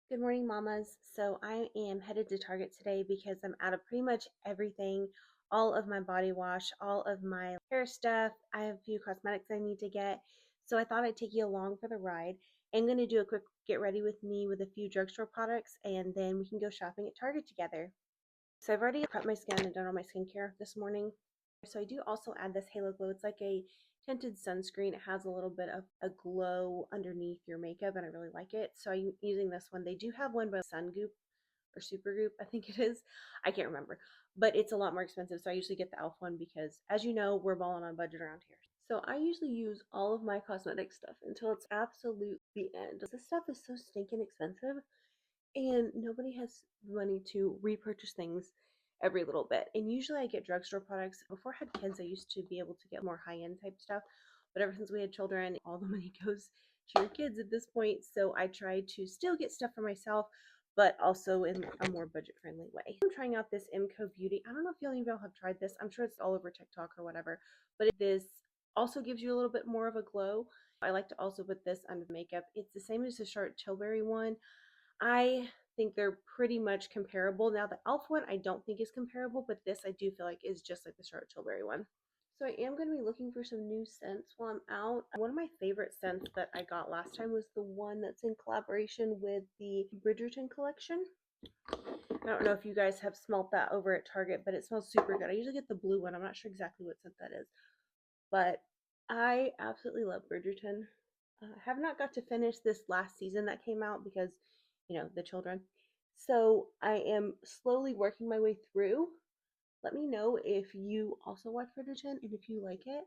Good morning, mamas. So I am headed to Target today because I'm out of pretty much everything, all of my body wash, all of my hair stuff. I have a few cosmetics I need to get. So I thought I'd take you along for the ride. I'm going to do a quick get ready with me with a few drugstore products, and then we can go shopping at Target together. So I've already prepped my skin and done all my skincare this morning. So I do also add this Halo Glow. It's like a tinted sunscreen. It has a little bit of a glow underneath your makeup, and I really like it. So I'm using this one. They do have one by Sun Goop or Supergoop, I think it is. I can't remember, but it's a lot more expensive. So I usually get the e.l.f. one because, as you know, we're balling on budget around here. So I usually use all of my cosmetic stuff until it's absolute the end. This stuff is so stinking expensive, and nobody has money to repurchase things every little bit. And usually I get drugstore products. Before I had kids, I used to be able to get more high-end type stuff, but ever since we had children, all the money goes to your kids at this point. So I try to still get stuff for myself, but also in a more budget-friendly way. I'm trying out this Imco Beauty. I don't know if any of y'all have tried this. I'm sure it's all over TikTok or whatever, but this also gives you a little bit more of a glow. I like to also put this under makeup. It's the same as the Charlotte Tilbury one. I think they're pretty much comparable. Now, the e.l.f. one I don't think is comparable, but this I do feel like is just like the Charlotte Tilbury one. So I am going to be looking for some new scents while I'm out. One of my favorite scents that I got last time was the one that's in collaboration with the Bridgerton collection. I don't know if you guys have smelt that over at Target, but it smells super good. I usually get the blue one. I'm not sure exactly what scent that is, but I absolutely love Bridgerton. I have not got to finish this last season that came out because, the children. So I am slowly working my way through. Let me know if you also watch Bridgerton and if you like it.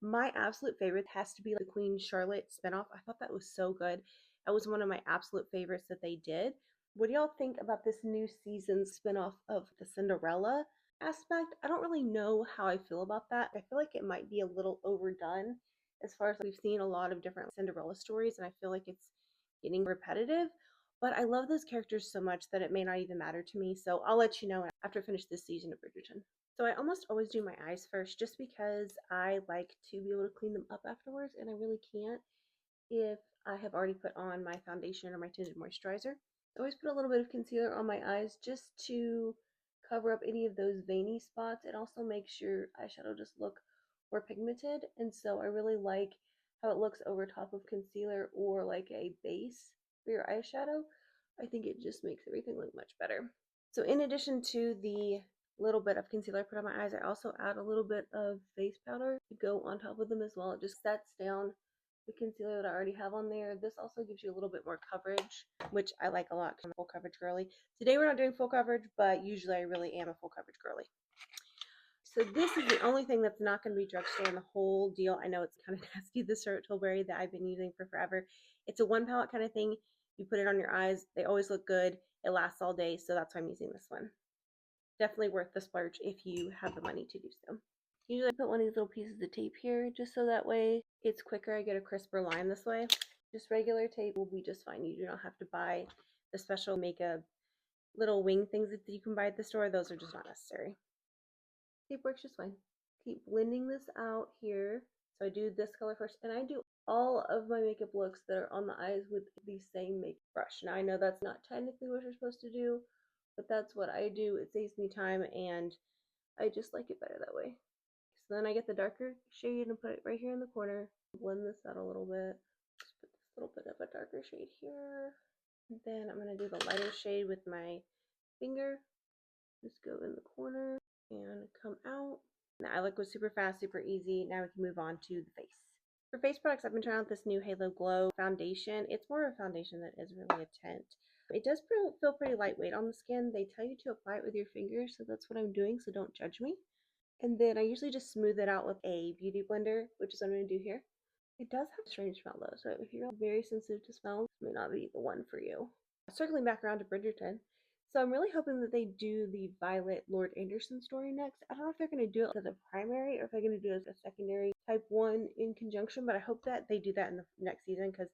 My absolute favorite has to be the Queen Charlotte spinoff. I thought that was so good. That was one of my absolute favorites that they did. What do y'all think about this new season spinoff of the Cinderella aspect? I don't really know how I feel about that. I feel like it might be a little overdone as far as we've seen a lot of different Cinderella stories, and I feel like it's getting repetitive. But I love those characters so much that it may not even matter to me. So I'll let you know after I finish this season of Bridgerton. So I almost always do my eyes first just because I like to be able to clean them up afterwards, and I really can't if I have already put on my foundation or my tinted moisturizer. I always put a little bit of concealer on my eyes just to cover up any of those veiny spots. It also makes your eyeshadow just look more pigmented, and so I really like how it looks over top of concealer or like a base for your eyeshadow. I think it just makes everything look much better. So in addition to the little bit of concealer I put on my eyes, I also add a little bit of face powder to go on top of them as well. It just sets down the concealer that I already have on there. This also gives you a little bit more coverage, which I like a lot because I'm a full coverage girly. Today we're not doing full coverage, but usually I really am a full coverage girly. So this is the only thing that's not going to be drugstore in the whole deal. I know it's kind of nasty, the Charlotte Tilbury that I've been using for forever. It's a one palette kind of thing. You put it on your eyes. They always look good. It lasts all day, so that's why I'm using this one. Definitely worth the splurge if you have the money to do so. Usually I put one of these little pieces of tape here just so that way it's quicker. I get a crisper line this way. Just regular tape will be just fine. You do not have to buy the special makeup little wing things that you can buy at the store. Those are just not necessary. Tape works just fine. Keep blending this out here. So I do this color first, and I do all of my makeup looks that are on the eyes with the same makeup brush. Now I know that's not technically what you're supposed to do, but that's what I do. It saves me time, and I just like it better that way. So then I get the darker shade and put it right here in the corner. Blend this out a little bit. Just put this little bit of a darker shade here. And then I'm going to do the lighter shade with my finger. Just go in the corner and come out. Now, eye look was super fast, super easy. Now we can move on to the face. For face products, I've been trying out this new Halo Glow foundation. It's more of a foundation that is really a tint. It does feel pretty lightweight on the skin. They tell you to apply it with your fingers, so that's what I'm doing, so don't judge me. And then I usually just smooth it out with a beauty blender, which is what I'm going to do here. It does have a strange smell though, so if you're very sensitive to smells, it may not be the one for you. Circling back around to Bridgerton, so I'm really hoping that they do the Violet Lord Anderson story next. I don't know if they're going to do it as a primary or if they're going to do it as a secondary type one in conjunction, but I hope that they do that in the next season because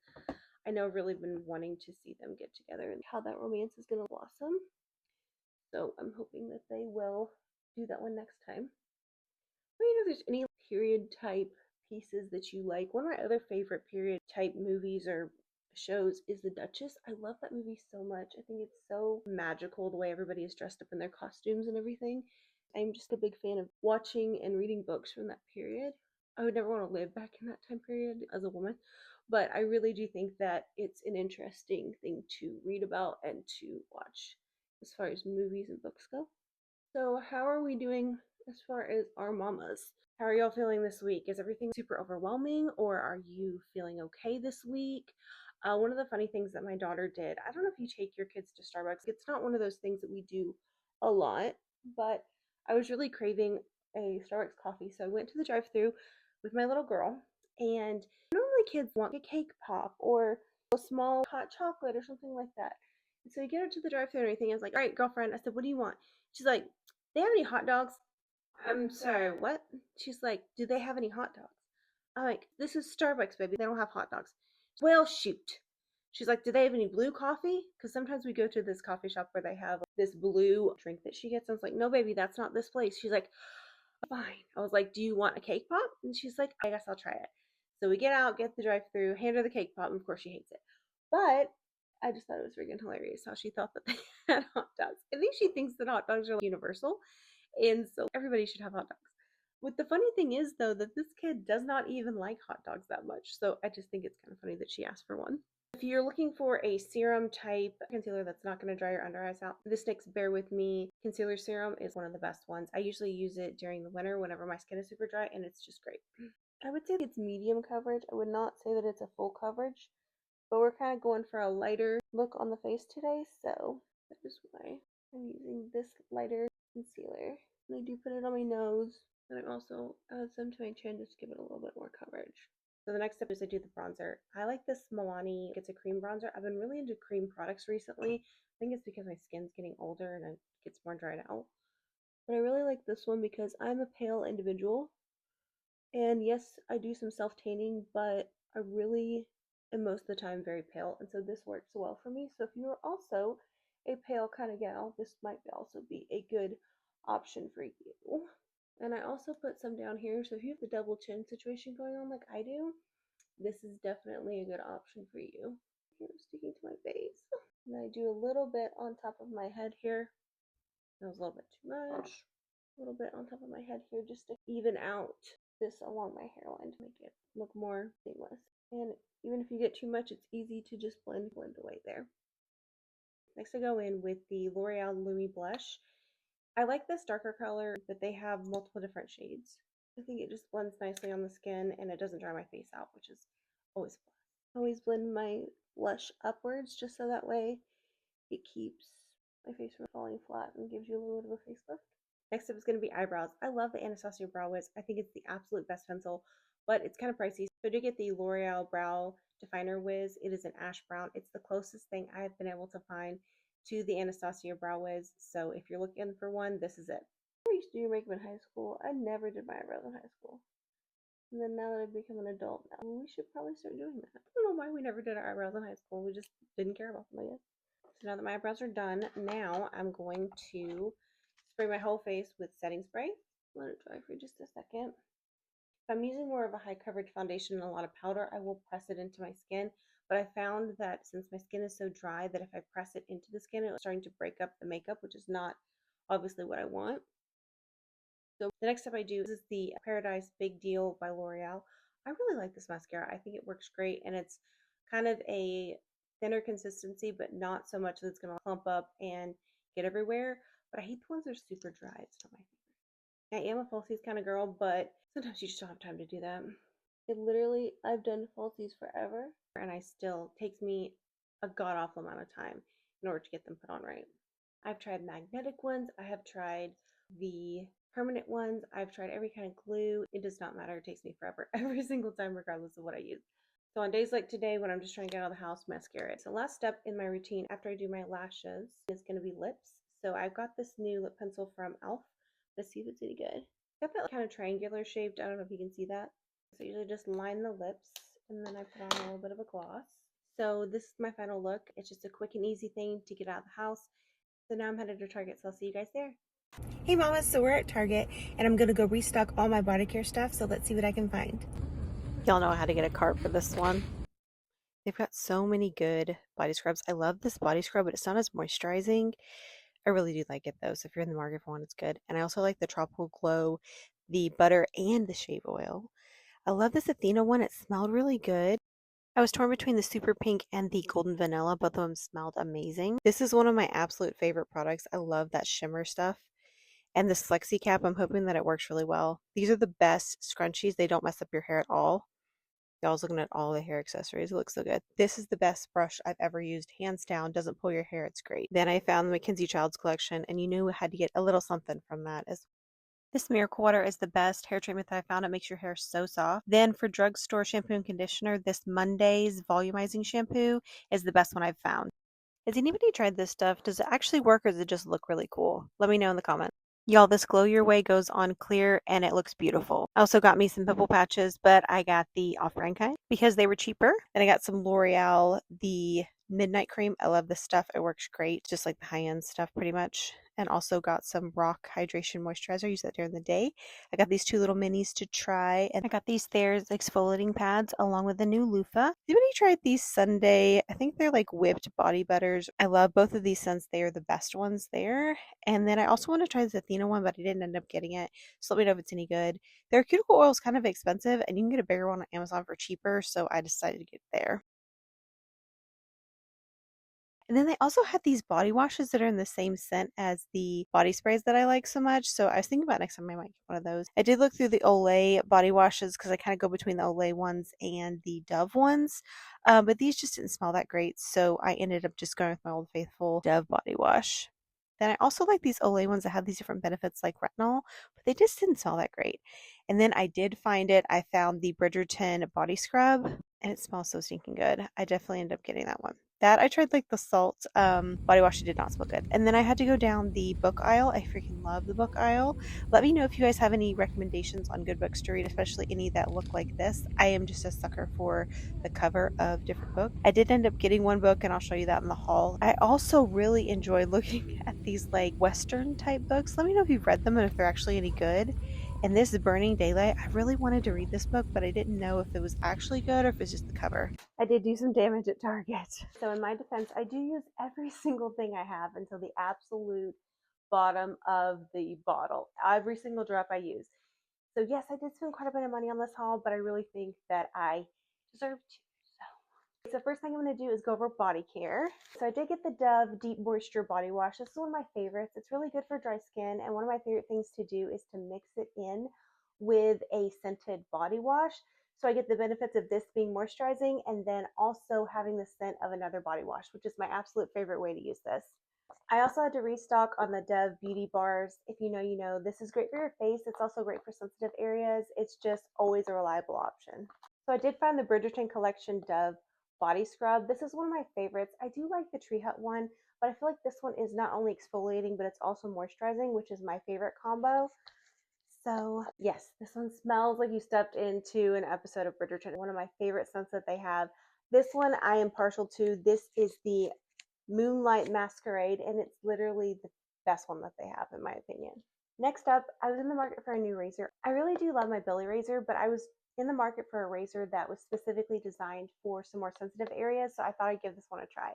I know I've really been wanting to see them get together and how that romance is going to blossom. So I'm hoping that they will do that one next time. I don't know if there's any period type pieces that you like. One of my other favorite period type movies or shows is The Duchess. I love that movie so much. I think it's so magical the way everybody is dressed up in their costumes and everything. I'm just a big fan of watching and reading books from that period. I would never want to live back in that time period as a woman, but I really do think that it's an interesting thing to read about and to watch as far as movies and books go. So, how are we doing as far as our mamas? How are y'all feeling this week? Is everything super overwhelming, or are you feeling okay this week? One of the funny things that my daughter did, I don't know if you take your kids to Starbucks. It's not one of those things that we do a lot, but I was really craving a Starbucks coffee, so I went to the drive-thru with my little girl, and normally kids want a cake pop or a small hot chocolate or something like that. And so we get her to the drive-thru and everything. I was like, "All right, girlfriend." I said, "What do you want?" She's like, "They have any hot dogs?" I'm sorry, what? She's like, "Do they have any hot dogs?" I'm like, "This is Starbucks, baby. They don't have hot dogs." Well, shoot. She's like, "Do they have any blue coffee?" Because sometimes we go to this coffee shop where they have this blue drink that she gets. I was like, "No, baby, that's not this place." She's like, "Fine." I was like, "Do you want a cake pop?" And she's like, "I guess I'll try it." So we get out, get the drive-thru, hand her the cake pop, and of course she hates it. But I just thought it was freaking hilarious how she thought that they had hot dogs. I think she thinks that hot dogs are universal, and so everybody should have hot dogs. What the funny thing is, though, that this kid does not even like hot dogs that much, so I just think it's kind of funny that she asked for one. If you're looking for a serum type concealer that's not going to dry your under eyes out, this NYX Bear With Me concealer serum is one of the best ones. I usually use it during the winter whenever my skin is super dry, and it's just great. I would say it's medium coverage. I would not say that it's a full coverage, but we're kind of going for a lighter look on the face today, so that is why I'm using this lighter concealer. And I do put it on my nose, and I also add some to my chin just to give it a little bit more coverage. So the next step is I do the bronzer. I like this Milani, it's a cream bronzer. I've been really into cream products recently. I think it's because my skin's getting older and it gets more dried out. But I really like this one because I'm a pale individual. And yes, I do some self-tanning, but I really am most of the time very pale. And so this works well for me. So if you're also a pale kind of gal, this might also be a good option for you. And I also put some down here. So if you have the double chin situation going on like I do, this is definitely a good option for you. Here, sticking to my face. And I do a little bit on top of my head here. That was a little bit too much. A little bit on top of my head here just to even out this along my hairline to make it look more seamless. And even if you get too much, it's easy to just blend away there. Next I go in with the L'Oreal Lumi Blush. I like this darker color, but they have multiple different shades. I think it just blends nicely on the skin and it doesn't dry my face out, which is always a plus. I always blend my blush upwards just so that way it keeps my face from falling flat and gives you a little bit of a facelift. Next up is going to be eyebrows. I love the Anastasia Brow Wiz. I think it's the absolute best pencil, but it's kind of pricey. So I did get the L'Oreal Brow Definer Wiz. It is an ash brown. It's the closest thing I've been able to find to the Anastasia Brow Wiz. So if you're looking for one, this is it. I used to do makeup in high school. I never did my eyebrows in high school. And then now that I've become an adult now, we should probably start doing that. I don't know why we never did our eyebrows in high school. We just didn't care about them, I guess. So now that my eyebrows are done, now I'm going to spray my whole face with setting spray. Let it dry for just a second. If I'm using more of a high coverage foundation and a lot of powder, I will press it into my skin. But I found that since my skin is so dry that if I press it into the skin, it's starting to break up the makeup, which is not obviously what I want. So the next step I do is the Paradise Big Deal by L'Oreal. I really like this mascara. I think it works great, and it's kind of a thinner consistency, but not so much that it's going to clump up and get everywhere. But I hate the ones that are super dry. It's not my favorite. I am a falsies kind of girl, but sometimes you just don't have time to do that. I've done falsies forever, and I still takes me a god-awful amount of time in order to get them put on right. I've tried magnetic ones. I have tried the permanent ones. I've tried every kind of glue. It does not matter. It takes me forever every single time, regardless of what I use. So on days like today, when I'm just trying to get out of the house, mascara. So last step in my routine after I do my lashes is going to be lips. So I've got this new lip pencil from e.l.f. Let's see if it's any good. Got that kind of triangular shaped. I don't know if you can see that. So I usually just line the lips and then I put on a little bit of a gloss. So this is my final look. It's just a quick and easy thing to get out of the house. So now I'm headed to Target, so I'll see you guys there. Hey mamas, so we're at Target and I'm gonna go restock all my body care stuff, so let's see what I can find. Y'all know how to get a cart for this one. They've got so many good body scrubs. I love this body scrub, but it's not as moisturizing. I really do like it though. So if you're in the market for one, it's good. And I also like the Tropical Glow, the butter and the shave oil. I love this Athena one. It smelled really good. I was torn between the super pink and the golden vanilla. Both of them smelled amazing. This is one of my absolute favorite products. I love that shimmer stuff. And this flexi cap, I'm hoping that it works really well. These are the best scrunchies. They don't mess up your hair at all. I was looking at all the hair accessories. It looks so good. This is the best brush I've ever used. Hands down. Doesn't pull your hair. It's great. Then I found the Mackenzie Childs collection, and you knew I had to get a little something from that as well. This Miracle Water is the best hair treatment that I found. It makes your hair so soft. Then for drugstore shampoo and conditioner, this Monday's volumizing shampoo is the best one I've found. Has anybody tried this stuff? Does it actually work or does it just look really cool? Let me know in the comments. Y'all, this Glow Your Way goes on clear and it looks beautiful. I also got me some pimple patches, but I got the off-brand kind because they were cheaper. Then I got some L'Oreal, the Midnight Cream. I love this stuff. It works great, just like the high-end stuff pretty much. And also got some Rock Hydration Moisturizer. I use that during the day. I got these two little minis to try. And I got these Thayer's exfoliating pads along with the new loofah. Anybody tried these Sunday? I think they're like whipped body butters. I love both of these scents. They are the best ones there. And then I also want to try this Athena one, but I didn't end up getting it. So let me know if it's any good. Their cuticle oil is kind of expensive and you can get a bigger one on Amazon for cheaper. So I decided to get it there. And then they also had these body washes that are in the same scent as the body sprays that I like so much. So I was thinking about next time I might get one of those. I did look through the Olay body washes because I kind of go between the Olay ones and the Dove ones. But these just didn't smell that great. So I ended up just going with my Old Faithful Dove body wash. Then I also like these Olay ones that have these different benefits like retinol, but they just didn't smell that great. And then I did find it. I found the Bridgerton body scrub and it smells so stinking good. I definitely ended up getting that one. That I tried like the salt body wash. It did not smell good. And then I had to go down the book aisle. I freaking love the book aisle. Let me know if you guys have any recommendations on good books to read, especially any that look like this. I am just a sucker for the cover of different books. I did end up getting one book and I'll show you that in the haul. I also really enjoy looking at these like Western type books. Let me know if you've read them and if they're actually any good. And this Burning Daylight, I really wanted to read this book, but I didn't know if it was actually good or if it's just the cover. I did do some damage at Target. So in my defense, I do use every single thing I have until the absolute bottom of the bottle. Every single drop I use. So yes, I did spend quite a bit of money on this haul, but I really think that I deserve to. So first thing I'm going to do is go over body care. So I did get the Dove Deep Moisture Body Wash. This is one of my favorites. It's really good for dry skin, and one of my favorite things to do is to mix it in with a scented body wash. So I get the benefits of this being moisturizing and then also having the scent of another body wash, which is my absolute favorite way to use this. I also had to restock on the Dove Beauty Bars. If you know, you know. This is great for your face. It's also great for sensitive areas. It's just always a reliable option. So I did find the Bridgerton Collection Dove Body Scrub. This is one of my favorites. I do like the Tree Hut one, but I feel like this one is not only exfoliating, but it's also moisturizing, which is my favorite combo. So yes, this one smells like you stepped into an episode of Bridgerton. One of my favorite scents that they have. This one I am partial to. This is the Moonlight Masquerade, and it's literally the best one that they have, in my opinion. Next up, I was in the market for a new razor. I really do love my Billy razor, but I was in the market for a razor that was specifically designed for some more sensitive areas, so I thought I'd give this one a try.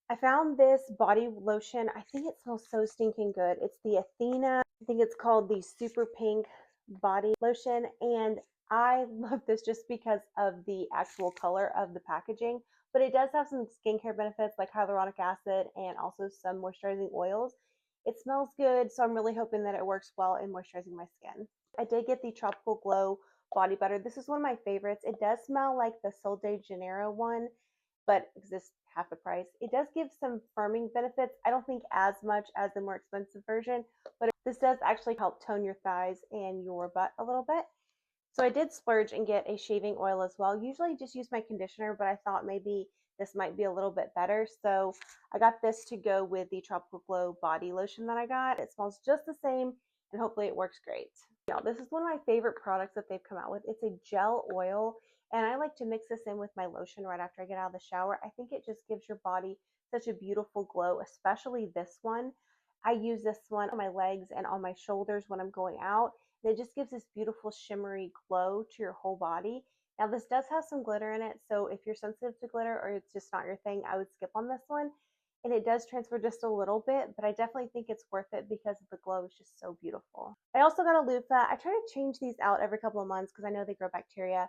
I found this body lotion. I think it smells so stinking good. It's the Athena. I think it's called the Super Pink Body Lotion, and I love this just because of the actual color of the packaging, but it does have some skincare benefits like hyaluronic acid and also some moisturizing oils. It smells good, so I'm really hoping that it works well in moisturizing my skin. I did get the Tropical Glow body butter. This is one of my favorites. It does smell like the Sol de Janeiro one, but exists half the price. It does give some firming benefits. I don't think as much as the more expensive version, but this does actually help tone your thighs and your butt a little bit. So I did splurge and get a shaving oil as well. Usually I just use my conditioner, but I thought maybe this might be a little bit better. So I got this to go with the Tropical Glow body lotion that I got. It smells just the same and hopefully it works great. Now, this is one of my favorite products that they've come out with. It's a gel oil, and I like to mix this in with my lotion right after I get out of the shower. I think it just gives your body such a beautiful glow, especially this one. I use this one on my legs and on my shoulders when I'm going out. And it just gives this beautiful shimmery glow to your whole body. Now this does have some glitter in it, so if you're sensitive to glitter or it's just not your thing, I would skip on this one. And it does transfer just a little bit, but I definitely think it's worth it because the glow is just so beautiful. I also got a loofah. I try to change these out every couple of months because I know they grow bacteria,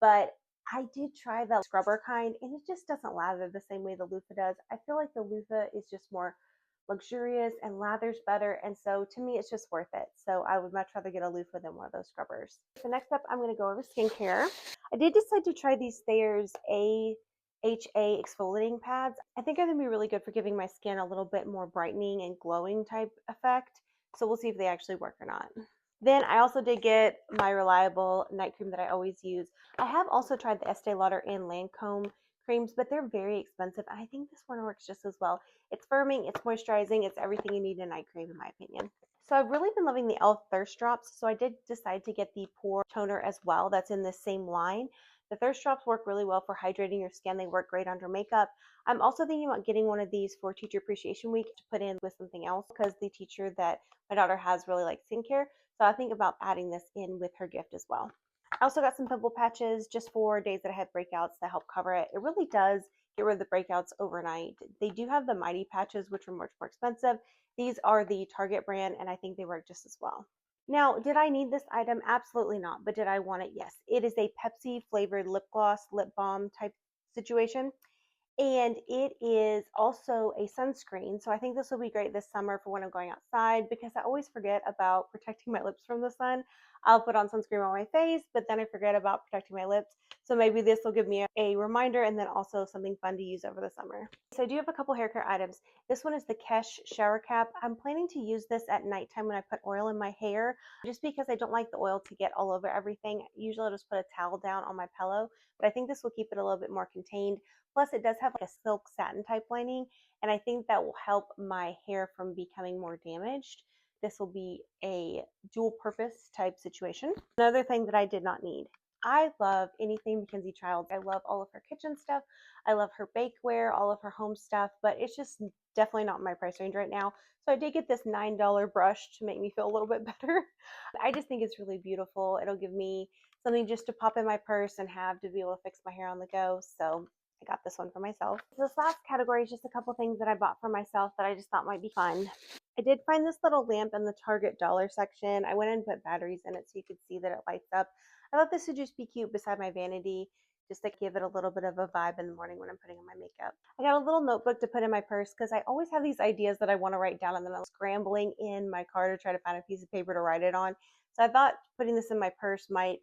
but I did try the scrubber kind and it just doesn't lather the same way the loofah does. I feel like the loofah is just more luxurious and lathers better, and so to me it's just worth it. So I would much rather get a loofah than one of those scrubbers. So next up I'm going to go over skincare. I did decide to try these Thayer's AHA exfoliating pads. I think they're going to be really good for giving my skin a little bit more brightening and glowing type effect, so we'll see if they actually work or not. Then I also did get my reliable night cream that I always use. I have also tried the Estee Lauder and Lancome creams, but they're very expensive. I think this one works just as well. It's firming, it's moisturizing, it's everything you need in a night cream in my opinion. So I've really been loving the e.l.f. Thirst Drops, so I did decide to get the pore toner as well. That's in the same line. The Thirst Drops work really well for hydrating your skin. They work great under makeup. I'm also thinking about getting one of these for Teacher Appreciation Week to put in with something else because the teacher that my daughter has really likes skincare. So I think about adding this in with her gift as well. I also got some pimple patches just for days that I had breakouts to help cover it. It really does get rid of the breakouts overnight. They do have the Mighty patches, which are much more expensive. These are the Target brand, and I think they work just as well. Now, did I need this item? Absolutely not. But did I want it? Yes. It is a Pepsi flavored lip gloss, lip balm type situation. And it is also a sunscreen. So I think this will be great this summer for when I'm going outside because I always forget about protecting my lips from the sun. I'll put on sunscreen on my face, but then I forget about protecting my lips. So maybe this will give me a reminder and then also something fun to use over the summer. So I do have a couple hair care items. This one is the Kesh shower cap. I'm planning to use this at nighttime when I put oil in my hair just because I don't like the oil to get all over everything. Usually I'll just put a towel down on my pillow, but I think this will keep it a little bit more contained. Plus, it does have like a silk satin type lining, and I think that will help my hair from becoming more damaged. This will be a dual purpose type situation. Another thing that I did not need. I love anything Mackenzie Childs. I love all of her kitchen stuff. I love her bakeware, all of her home stuff, but it's just definitely not my price range right now. So I did get this $9 brush to make me feel a little bit better. I just think it's really beautiful. It'll give me something just to pop in my purse and have to be able to fix my hair on the go. So I got this one for myself. This last category is just a couple things that I bought for myself that I just thought might be fun. I did find this little lamp in the Target dollar section. I went and put batteries in it so you could see that it lights up. I thought this would just be cute beside my vanity, just to give it a little bit of a vibe in the morning when I'm putting on my makeup. I got a little notebook to put in my purse because I always have these ideas that I want to write down and then I'm scrambling in my car to try to find a piece of paper to write it on. So I thought putting this in my purse might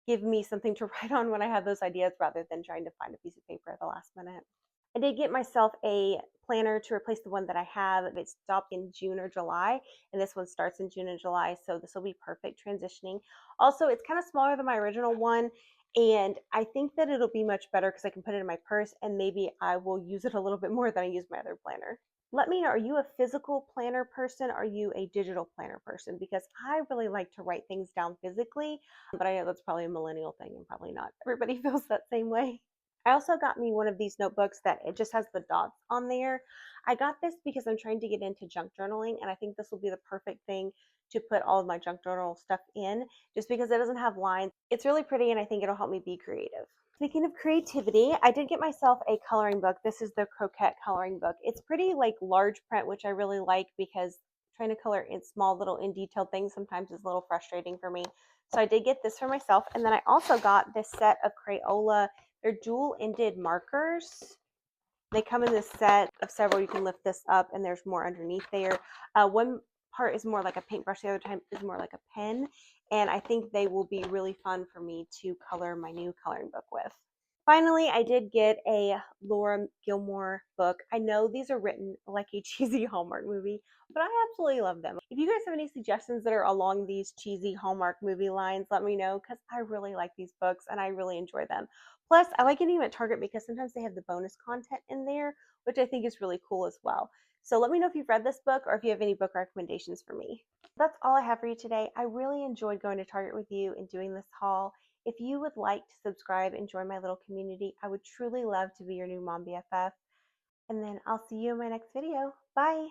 give me something to write on when I have those ideas rather than trying to find a piece of paper at the last minute. I did get myself a planner to replace the one that I have. It stopped in June or July, and this one starts in June and July, so this will be perfect transitioning. Also, it's kind of smaller than my original one, and I think that it'll be much better because I can put it in my purse, and maybe I will use it a little bit more than I use my other planner. Let me know, are you a physical planner person? Are you a digital planner person? Because I really like to write things down physically, but I know that's probably a millennial thing and probably not everybody feels that same way. I also got me one of these notebooks that it just has the dots on there. I got this because I'm trying to get into junk journaling, and I think this will be the perfect thing to put all of my junk journal stuff in just because it doesn't have lines. It's really pretty, and I think it'll help me be creative. Speaking of creativity, I did get myself a coloring book. This is the Croquette coloring book. It's pretty like large print, which I really like because trying to color in small little in detailed things sometimes is a little frustrating for me. So I did get this for myself. And then I also got this set of Crayola. They're dual-ended markers. They come in this set of several. You can lift this up and there's more underneath there. One part is more like a paintbrush, the other time is more like a pen. And I think they will be really fun for me to color my new coloring book with. Finally, I did get a Laura Gilmore book. I know these are written like a cheesy Hallmark movie, but I absolutely love them. If you guys have any suggestions that are along these cheesy Hallmark movie lines, let me know because I really like these books and I really enjoy them. Plus, I like getting them at Target because sometimes they have the bonus content in there, which I think is really cool as well. So let me know if you've read this book or if you have any book recommendations for me. That's all I have for you today. I really enjoyed going to Target with you and doing this haul. If you would like to subscribe and join my little community, I would truly love to be your new mom BFF. And then I'll see you in my next video. Bye.